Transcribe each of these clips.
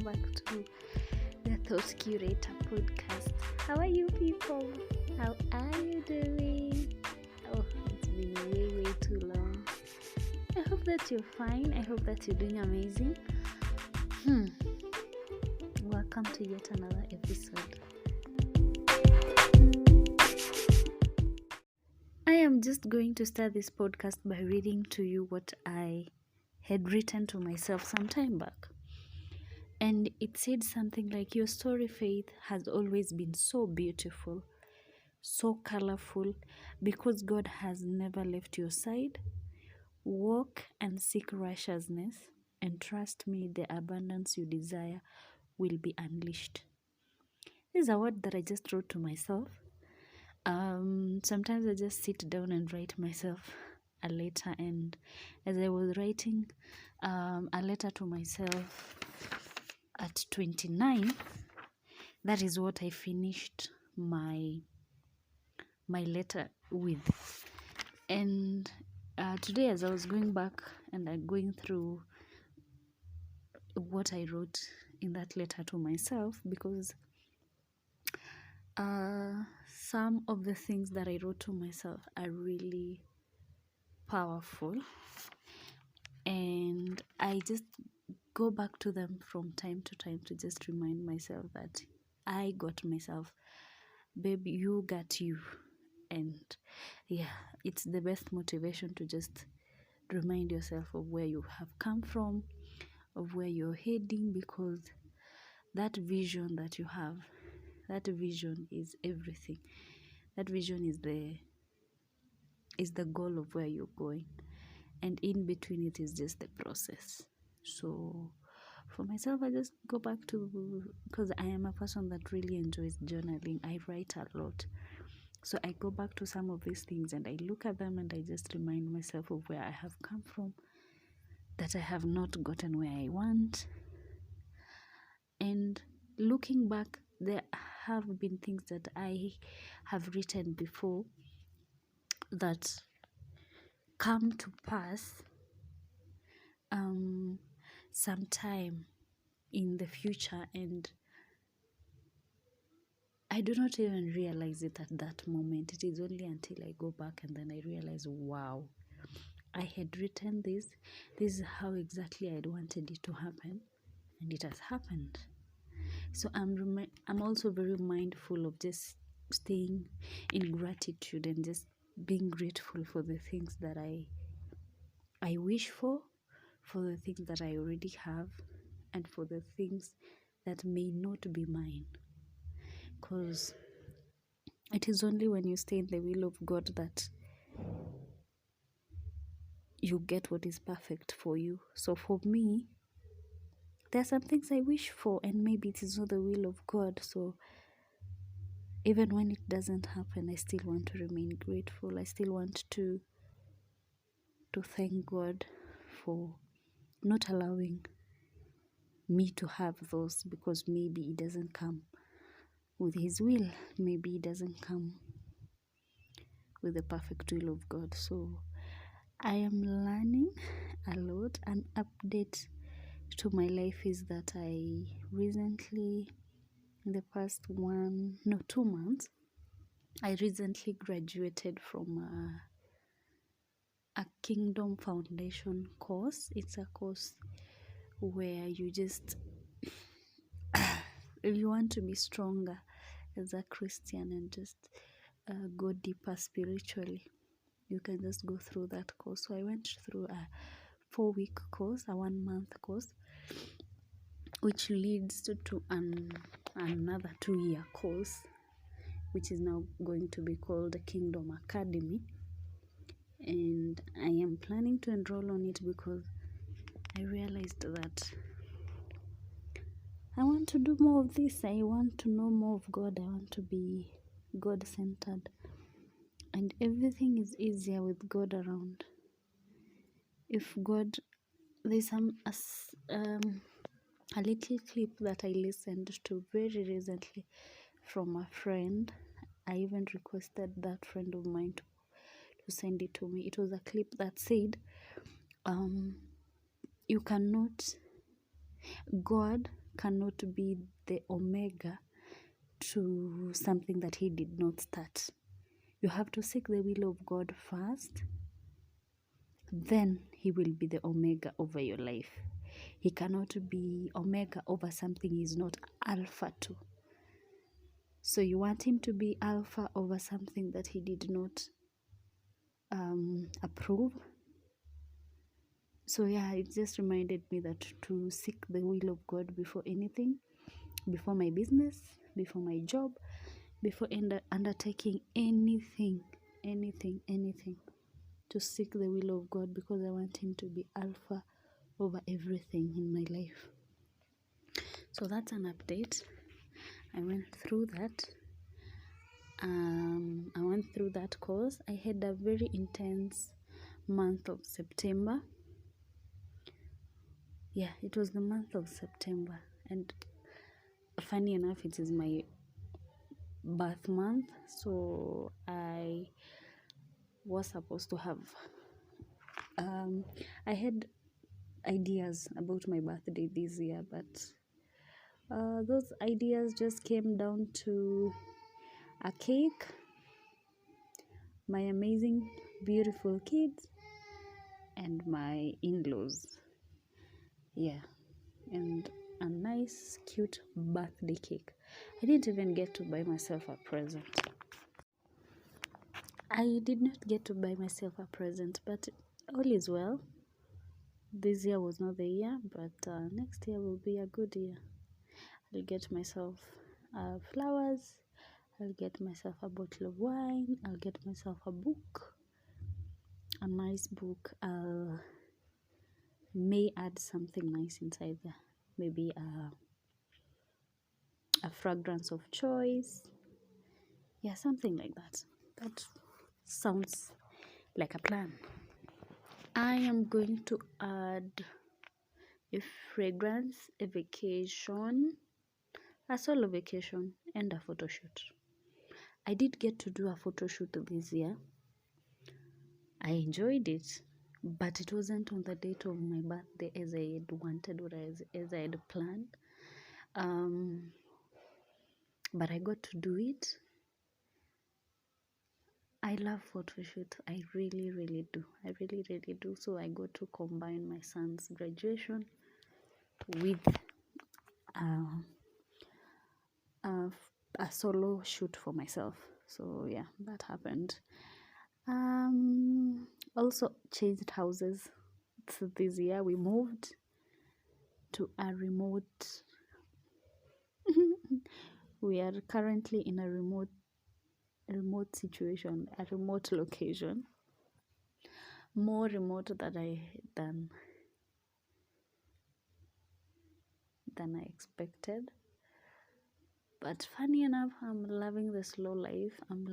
back to the Thought Curator podcast. How are you people? How are you doing? Oh, it's been way too long. I hope that you're fine. I hope that you're doing amazing. Welcome to yet another episode. I am just going to start this podcast by reading to you what I had written to myself some time back. And it said something like, your story, Faith, has always been so beautiful, so colorful, because God has never left your side. Walk and seek righteousness, and trust me, the abundance you desire will be unleashed. This is a word that I just wrote to myself. Sometimes I just sit down and write myself a letter, and as I was writing a letter to myself at 29, that is what I finished my letter with. And today, as I was going back and I'm going through what I wrote in that letter to myself, because some of the things that I wrote to myself are really powerful, and I just go back to them from time to time to just remind myself that I got myself, baby, you got you. And yeah, it's the best motivation to just remind yourself of where you have come from, of where you're heading, because that vision that you have, that vision is everything. That vision is the goal of where you're going, and in between it is just the process. So for myself, I just go back to, because I am a person that really enjoys journaling. I write a lot, so I go back to some of these things and I look at them and I just remind myself of where I have come from, that I have not gotten where I want. And looking back, there have been things that I have written before that come to pass sometime in the future, and I do not even realize it at that moment. It is only until I go back and then I realize, wow, I had written this is how exactly I'd wanted it to happen, and it has happened. So I'm also very mindful of just staying in gratitude and just being grateful for the things that I wish for the things that I already have, and for the things that may not be mine. Because it is only when you stay in the will of God that you get what is perfect for you. So for me, there are some things I wish for, and maybe it is not the will of God. So even when it doesn't happen, I still want to remain grateful. I still want to thank God for not allowing me to have those, because maybe it doesn't come with His will. Maybe it doesn't come with the perfect will of God. So I am learning a lot. An update to my life is that I recently, in the past 2 months, I recently graduated from a Kingdom Foundation course. It's a course where you just, if you want to be stronger as a Christian and just go deeper spiritually, you can just go through that course. So I went through a 4-week course, a 1-month course, which leads to another 2-year course, which is now going to be called the Kingdom Academy. And I am planning to enroll on it because I realized that I want to do more of this. I want to know more of God. I want to be God-centered. And everything is easier with God around. If God, there's a little clip that I listened to very recently from a friend. I even requested that friend of mine to send it to me. It was a clip that said, God cannot be the omega to something that he did not start. You have to seek the will of God first, then he will be the omega over your life. He cannot be omega over something he's not alpha to. So you want him to be alpha over something that he did not approve. So yeah, it just reminded me that to seek the will of God before anything, before my business, before my job, before undertaking anything, to seek the will of God, because I want him to be alpha over everything in my life. So that's an update. I went through that. I went through that course. I had a very intense month of September. Yeah, it was the month of September, and funny enough, it is my birth month, so I was supposed to have I had ideas about my birthday this year, but those ideas just came down to a cake, my amazing beautiful kids, and my in-laws. Yeah, and a nice cute birthday cake. I didn't even get to buy myself a present. I did not get to buy myself a present, but all is well. This year was not the year, but next year will be a good year. I'll get myself flowers, I'll get myself a bottle of wine, I'll get myself a book, a nice book. May add something nice inside there, maybe a fragrance of choice. Yeah, something like that. That sounds like a plan. I am going to add a fragrance, a vacation, a solo vacation, and a photo shoot. I did get to do a photo shoot this year. I enjoyed it, but it wasn't on the date of my birthday as I had wanted or as I had planned. But I got to do it. I love photo shoot. I really do. I really do. So I got to combine my son's graduation with a solo shoot for myself. So yeah, that happened. Also changed houses. So this year we moved to a remote we are currently in a remote situation, a remote location, more remote than I expected. But funny enough, I'm loving the slow life. I'm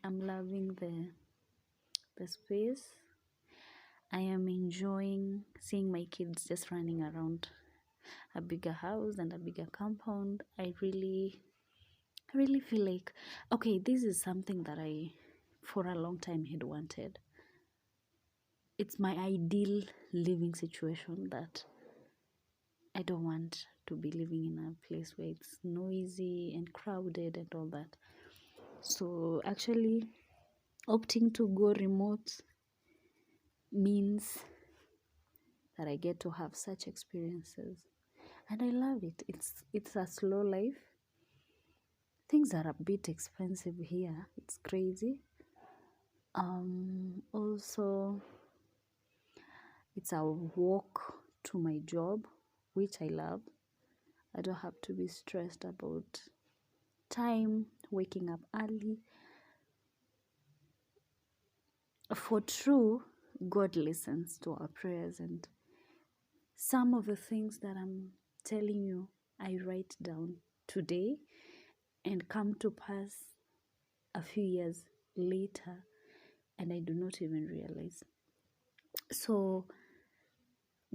loving the space. I am enjoying seeing my kids just running around a bigger house and a bigger compound. I really feel like, okay, this is something that I for a long time had wanted. It's my ideal living situation, that I don't want to be living in a place where it's noisy and crowded and all that. So actually opting to go remote means that I get to have such experiences, and I love it. It's a slow life. Things are a bit expensive here. It's crazy. Also, it's a walk to my job, which I love. I don't have to be stressed about time, waking up early. For true, God listens to our prayers, and some of the things that I'm telling you, I write down today and come to pass a few years later, and I do not even realize. So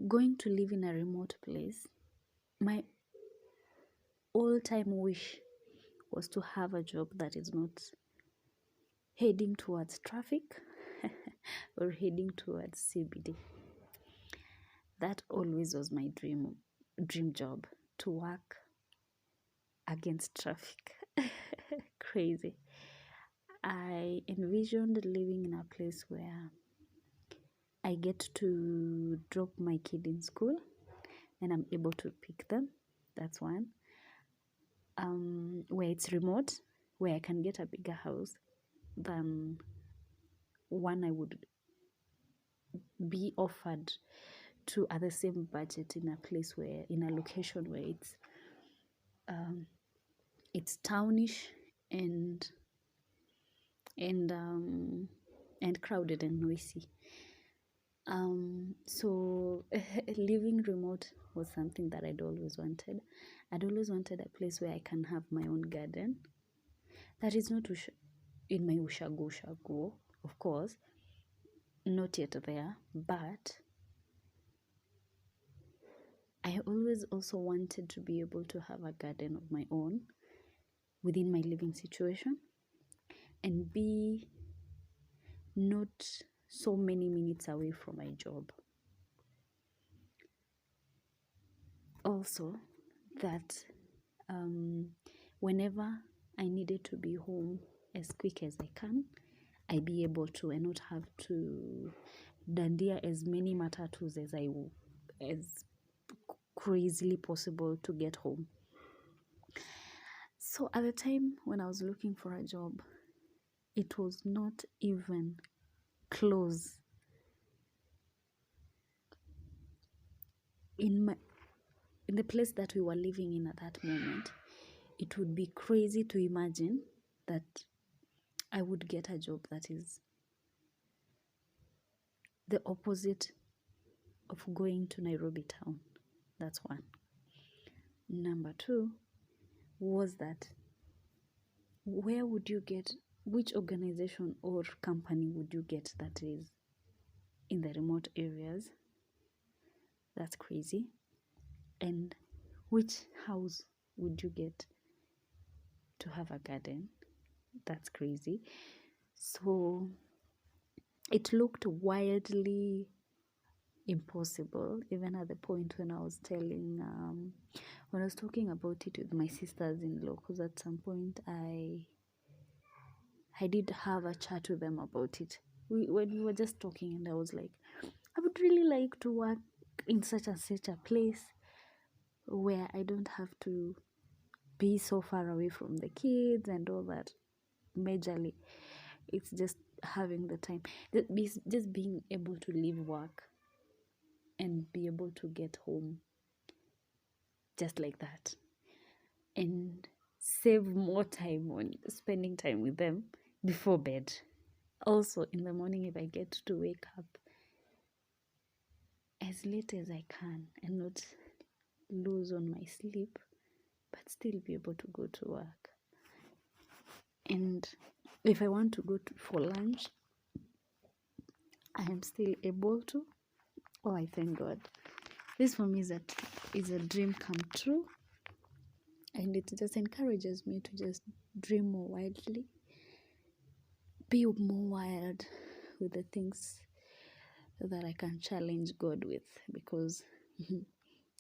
going to live in a remote place, my all-time wish was to have a job that is not heading towards traffic or heading towards CBD. That always was my dream job. to work against traffic. Crazy. I envisioned living in a place where I get to drop my kid in school and I'm able to pick them. That's one. Where it's remote, where I can get a bigger house than one I would be offered to at the same budget in a place where, in a location where it's townish and crowded and noisy. So living remote was something that I'd always wanted. I'd always wanted a place where I can have my own garden. That is not in my ushago, of course, not yet there, but I always also wanted to be able to have a garden of my own within my living situation and be not so many minutes away from my job. Also, that whenever I needed to be home as quick as I can, I be able to and not have to dandia as many matatus as crazily possible to get home. So at the time when I was looking for a job, it was not even close. In the place that we were living in at that moment, it would be crazy to imagine that I would get a job that is the opposite of going to Nairobi town. That's one. Number two was that which organization or company would you get that is in the remote areas? That's crazy. And which house would you get to have a garden? That's crazy. So it looked wildly impossible, even at the point when I was talking about it with my sisters-in-law, because at some point I did have a chat with them about it. When we were just talking, and I was like, I would really like to work in such a place where I don't have to be so far away from the kids and all that. Majorly, it's just having the time, just being able to leave work and be able to get home just like that and save more time on spending time with them before bed. Also in the morning, if I get to wake up as late as I can and not lose on my sleep, but still be able to go to work. And if I want to go for lunch, I am still able to. Oh, I thank God. This for me is a dream come true. And it just encourages me to just dream more widely, be more wild with the things that I can challenge God with, because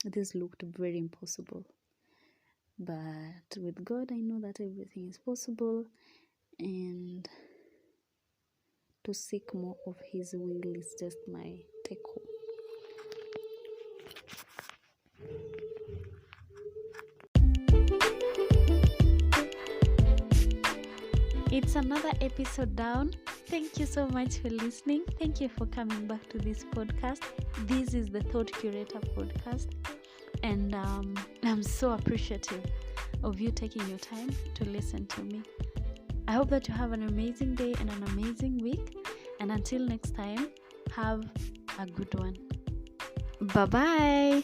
this looked very impossible. But with God, I know that everything is possible, and to seek more of His will is just my take home. It's another episode down. Thank you so much for listening. Thank you for coming back to this podcast. This is the Thought Curator podcast, and I'm so appreciative of you taking your time to listen to me. I hope that you have an amazing day and an amazing week, and until next time, have a good one. Bye-bye.